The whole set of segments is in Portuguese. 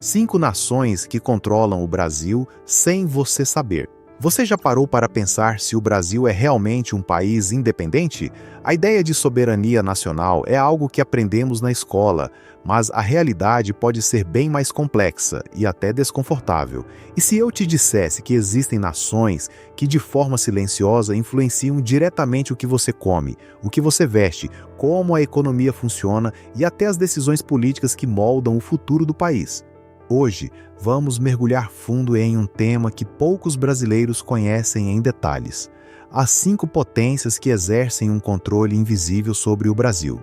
5 nações que controlam o Brasil sem você saber. Você já parou para pensar se o Brasil é realmente um país independente? A ideia de soberania nacional é algo que aprendemos na escola, mas a realidade pode ser bem mais complexa e até desconfortável. E se eu te dissesse que existem nações que de forma silenciosa influenciam diretamente o que você come, o que você veste, como a economia funciona e até as decisões políticas que moldam o futuro do país? Hoje, vamos mergulhar fundo em um tema que poucos brasileiros conhecem em detalhes: as 5 potências que exercem um controle invisível sobre o Brasil.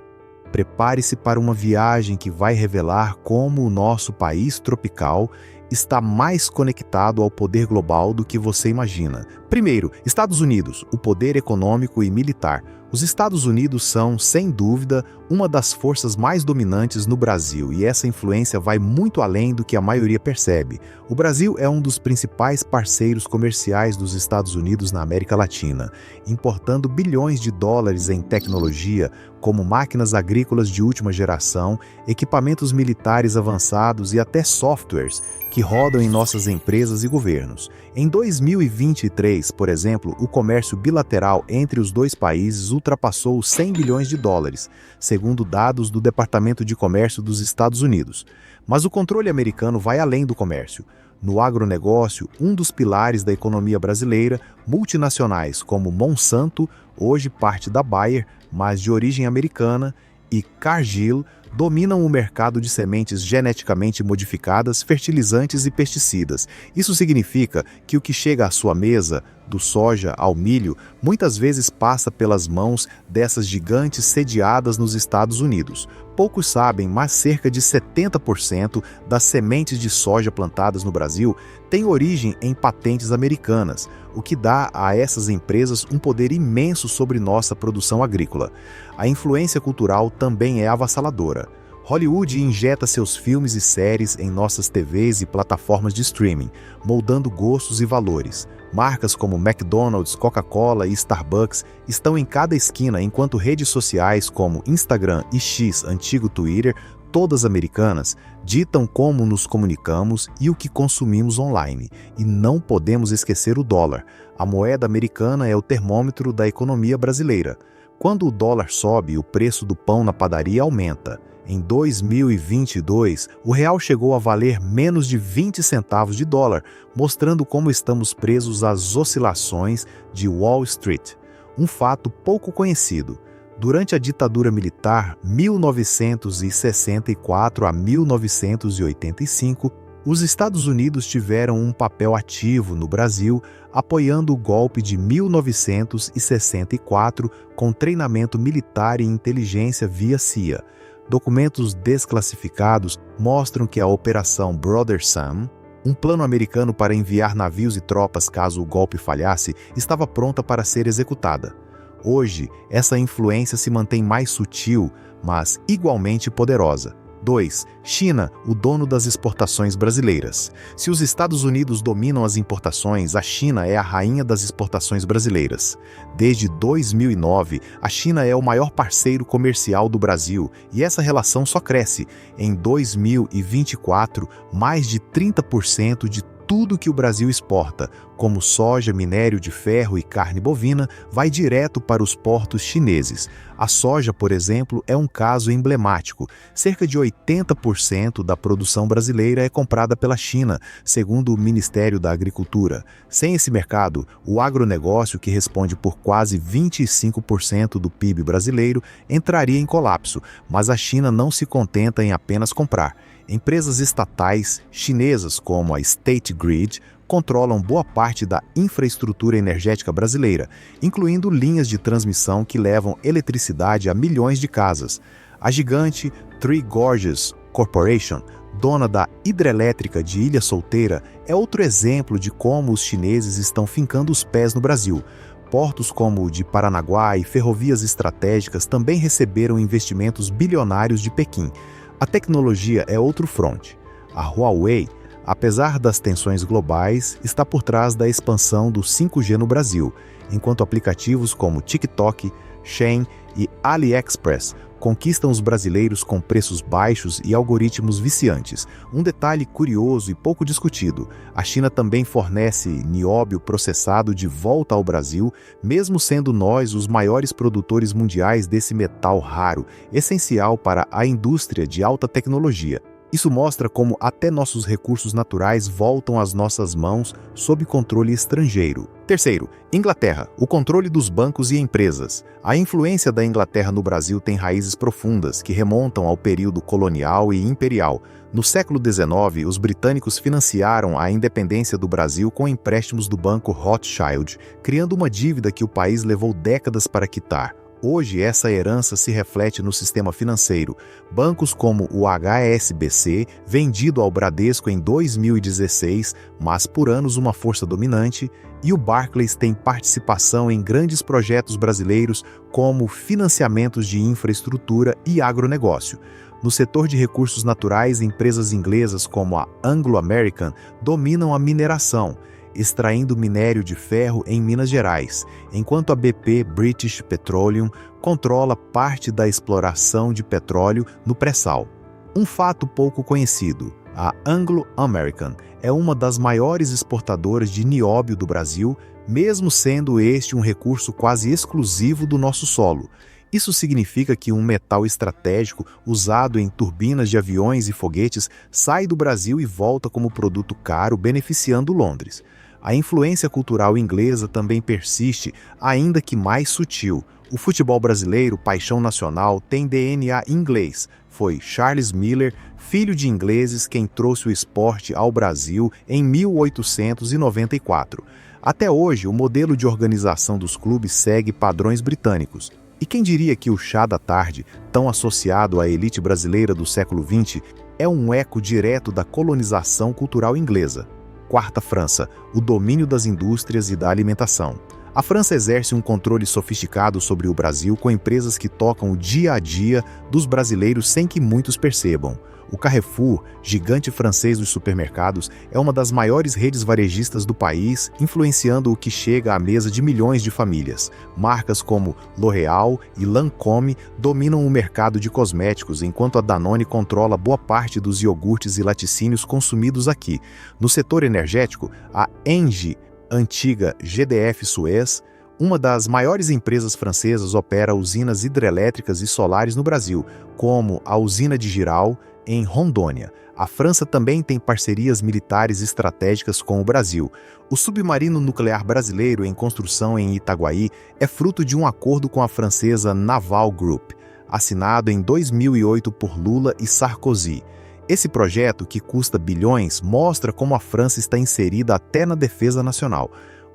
Prepare-se para uma viagem que vai revelar como o nosso país tropical está mais conectado ao poder global do que você imagina. Primeiro, Estados Unidos, o poder econômico e militar. Os Estados Unidos são, sem dúvida, uma das forças mais dominantes no Brasil, e essa influência vai muito além do que a maioria percebe. O Brasil é um dos principais parceiros comerciais dos Estados Unidos na América Latina, importando bilhões de dólares em tecnologia, como máquinas agrícolas de última geração, equipamentos militares avançados e até softwares que rodam em nossas empresas e governos. Em 2023, por exemplo, o comércio bilateral entre os dois países ultrapassou os 100 bilhões de dólares, segundo dados do Departamento de Comércio dos Estados Unidos. Mas o controle americano vai além do comércio. No agronegócio, um dos pilares da economia brasileira, multinacionais como Monsanto, hoje parte da Bayer, mas de origem americana, e Cargill, dominam o mercado de sementes geneticamente modificadas, fertilizantes e pesticidas. Isso significa que o que chega à sua mesa, do soja ao milho, muitas vezes passa pelas mãos dessas gigantes sediadas nos Estados Unidos. Poucos sabem, mas cerca de 70% das sementes de soja plantadas no Brasil têm origem em patentes americanas, o que dá a essas empresas um poder imenso sobre nossa produção agrícola. A influência cultural também é avassaladora. Hollywood injeta seus filmes e séries em nossas TVs e plataformas de streaming, moldando gostos e valores. Marcas como McDonald's, Coca-Cola e Starbucks estão em cada esquina, enquanto redes sociais como Instagram e X, antigo Twitter, todas americanas, ditam como nos comunicamos e o que consumimos online. E não podemos esquecer o dólar. A moeda americana é o termômetro da economia brasileira. Quando o dólar sobe, o preço do pão na padaria aumenta. Em 2022, o real chegou a valer menos de 20 centavos de dólar, mostrando como estamos presos às oscilações de Wall Street. Um fato pouco conhecido: durante a ditadura militar, 1964 a 1985, os Estados Unidos tiveram um papel ativo no Brasil, apoiando o golpe de 1964 com treinamento militar e inteligência via CIA. Documentos desclassificados mostram que a Operação Brother Sam, um plano americano para enviar navios e tropas caso o golpe falhasse, estava pronta para ser executada. Hoje, essa influência se mantém mais sutil, mas igualmente poderosa. 2. China, o dono das exportações brasileiras. Se os Estados Unidos dominam as importações, a China é a rainha das exportações brasileiras. Desde 2009, a China é o maior parceiro comercial do Brasil e essa relação só cresce. Em 2024, mais de 30% de tudo que o Brasil exporta, como soja, minério de ferro e carne bovina, vai direto para os portos chineses. A soja, por exemplo, é um caso emblemático. Cerca de 80% da produção brasileira é comprada pela China, segundo o Ministério da Agricultura. Sem esse mercado, o agronegócio, que responde por quase 25% do PIB brasileiro, entraria em colapso, mas a China não se contenta em apenas comprar. Empresas estatais chinesas como a State Grid controlam boa parte da infraestrutura energética brasileira, incluindo linhas de transmissão que levam eletricidade a milhões de casas. A gigante Three Gorges Corporation, dona da hidrelétrica de Ilha Solteira, é outro exemplo de como os chineses estão fincando os pés no Brasil. Portos como o de Paranaguá e ferrovias estratégicas também receberam investimentos bilionários de Pequim. A tecnologia é outro fronte. A Huawei, apesar das tensões globais, está por trás da expansão do 5G no Brasil, enquanto aplicativos como TikTok, Shein e AliExpress conquistam os brasileiros com preços baixos e algoritmos viciantes. Um detalhe curioso e pouco discutido: a China também fornece nióbio processado de volta ao Brasil, mesmo sendo nós os maiores produtores mundiais desse metal raro, essencial para a indústria de alta tecnologia. Isso mostra como até nossos recursos naturais voltam às nossas mãos sob controle estrangeiro. Terceiro, Inglaterra, o controle dos bancos e empresas. A influência da Inglaterra no Brasil tem raízes profundas que remontam ao período colonial e imperial. No século XIX, os britânicos financiaram a independência do Brasil com empréstimos do Banco Rothschild, criando uma dívida que o país levou décadas para quitar. Hoje, essa herança se reflete no sistema financeiro. Bancos como o HSBC, vendido ao Bradesco em 2016, mas por anos uma força dominante, e o Barclays tem participação em grandes projetos brasileiros como financiamentos de infraestrutura e agronegócio. No setor de recursos naturais, empresas inglesas como a Anglo American dominam a mineração, extraindo minério de ferro em Minas Gerais, enquanto a BP British Petroleum controla parte da exploração de petróleo no pré-sal. Um fato pouco conhecido: a Anglo American é uma das maiores exportadoras de nióbio do Brasil, mesmo sendo este um recurso quase exclusivo do nosso solo. Isso significa que um metal estratégico usado em turbinas de aviões e foguetes sai do Brasil e volta como produto caro, beneficiando Londres. A influência cultural inglesa também persiste, ainda que mais sutil. O futebol brasileiro, paixão nacional, tem DNA inglês. Foi Charles Miller, filho de ingleses, quem trouxe o esporte ao Brasil em 1894. Até hoje, o modelo de organização dos clubes segue padrões britânicos. E quem diria que o chá da tarde, tão associado à elite brasileira do século XX, é um eco direto da colonização cultural inglesa? Quarta, França, o domínio das indústrias e da alimentação. A França exerce um controle sofisticado sobre o Brasil com empresas que tocam o dia a dia dos brasileiros sem que muitos percebam. O Carrefour, gigante francês dos supermercados, é uma das maiores redes varejistas do país, influenciando o que chega à mesa de milhões de famílias. Marcas como L'Oréal e Lancôme dominam o mercado de cosméticos, enquanto a Danone controla boa parte dos iogurtes e laticínios consumidos aqui. No setor energético, a Engie, antiga GDF Suez, uma das maiores empresas francesas, opera usinas hidrelétricas e solares no Brasil, como a usina de Jirau, em Rondônia. A França também tem parcerias militares estratégicas com o Brasil. O submarino nuclear brasileiro em construção em Itaguaí é fruto de um acordo com a francesa Naval Group, assinado em 2008 por Lula e Sarkozy. Esse projeto, que custa bilhões, mostra como a França está inserida até na defesa nacional.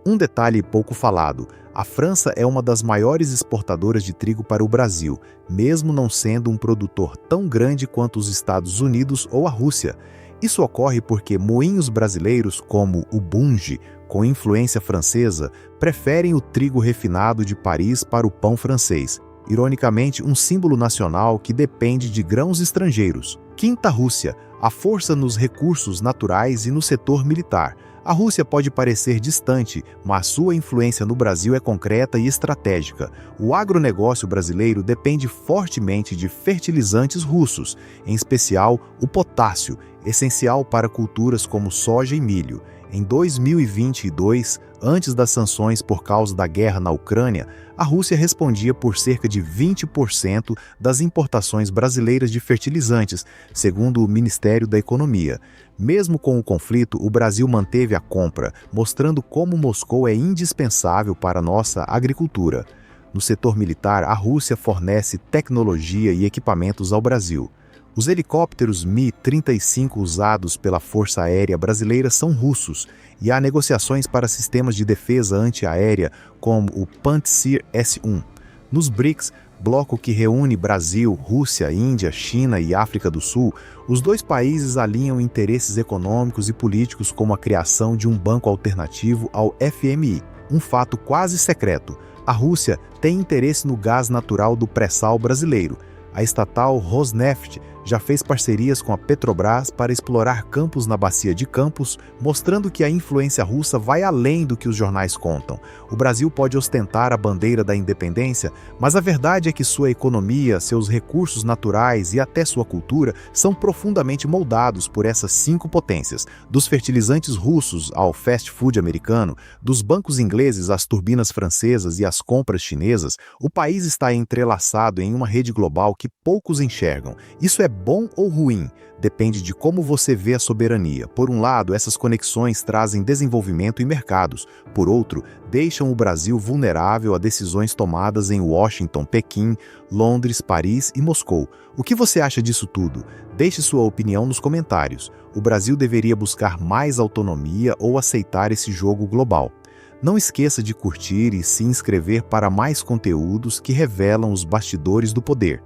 Um detalhe pouco falado: a França é uma das maiores exportadoras de trigo para o Brasil, mesmo não sendo um produtor tão grande quanto os Estados Unidos ou a Rússia. Isso ocorre porque moinhos brasileiros como o Bunge, com influência francesa, preferem o trigo refinado de Paris para o pão francês. Ironicamente, um símbolo nacional que depende de grãos estrangeiros. Quinta, Rússia, a força nos recursos naturais e no setor militar. A Rússia pode parecer distante, mas sua influência no Brasil é concreta e estratégica. O agronegócio brasileiro depende fortemente de fertilizantes russos, em especial o potássio, essencial para culturas como soja e milho. Em 2022, antes das sanções por causa da guerra na Ucrânia, a Rússia respondia por cerca de 20% das importações brasileiras de fertilizantes, segundo o Ministério da Economia. Mesmo com o conflito, o Brasil manteve a compra, mostrando como Moscou é indispensável para nossa agricultura. No setor militar, a Rússia fornece tecnologia e equipamentos ao Brasil. Os helicópteros Mi-35 usados pela Força Aérea Brasileira são russos, e há negociações para sistemas de defesa antiaérea como o Pantsir S-1. Nos BRICS, bloco que reúne Brasil, Rússia, Índia, China e África do Sul, os dois países alinham interesses econômicos e políticos como a criação de um banco alternativo ao FMI, um fato quase secreto. A Rússia tem interesse no gás natural do pré-sal brasileiro. A estatal Rosneft já fez parcerias com a Petrobras para explorar campos na bacia de Campos, mostrando que a influência russa vai além do que os jornais contam. O Brasil pode ostentar a bandeira da independência, mas a verdade é que sua economia, seus recursos naturais e até sua cultura são profundamente moldados por essas 5 potências, dos fertilizantes russos ao fast food americano, dos bancos ingleses às turbinas francesas e às compras chinesas. O país está entrelaçado em uma rede global que poucos enxergam. Isso é bom ou ruim? Depende de como você vê a soberania. Por um lado, essas conexões trazem desenvolvimento e mercados. Por outro, deixam o Brasil vulnerável a decisões tomadas em Washington, Pequim, Londres, Paris e Moscou. O que você acha disso tudo? Deixe sua opinião nos comentários. O Brasil deveria buscar mais autonomia ou aceitar esse jogo global? Não esqueça de curtir e se inscrever para mais conteúdos que revelam os bastidores do poder.